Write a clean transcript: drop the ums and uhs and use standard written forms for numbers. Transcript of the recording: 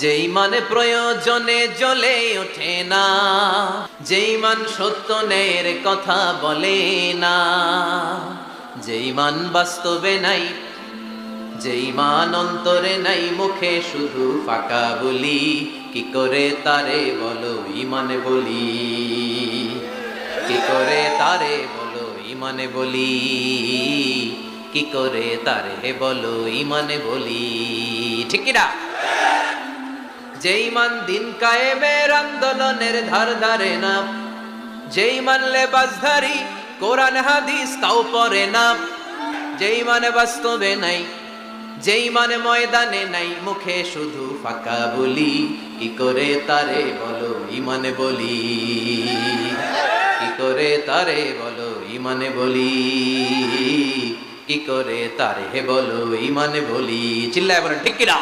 যেই মানে প্রয়োজনে জ্বলে ওঠে না, যেই মান সত্য ন্যায়ের কথা বলে না, যেই মান বাস্তবে নাই, যেই মান অন্তরে নাই, মুখে শুধু ফাঁকা বলি, কি করে তারে বলো ইমানে বলি, কি করে তারে বলো ইমানে বলি, কি করে তারে বলো ইমানে বলি। ঠিক কি না? যেই মান দিন কায়েমের আন্দোলনের ধার ধারে না, যেই মান লেবাসধারী কোরআন হাদিস তাও পড়ে না, যেই মানে বাস্তবে নাই, যেই মানে ময়দানে নাই, মুখে শুধু ফাঁকা বলি, কি করে তারে বলো ইমানে বলি, কি করে তারে বলো ইমানে বলি, কি করে তারে বলো ইমানে বলি। চিল্লায় বলেন ঠিক কিনা?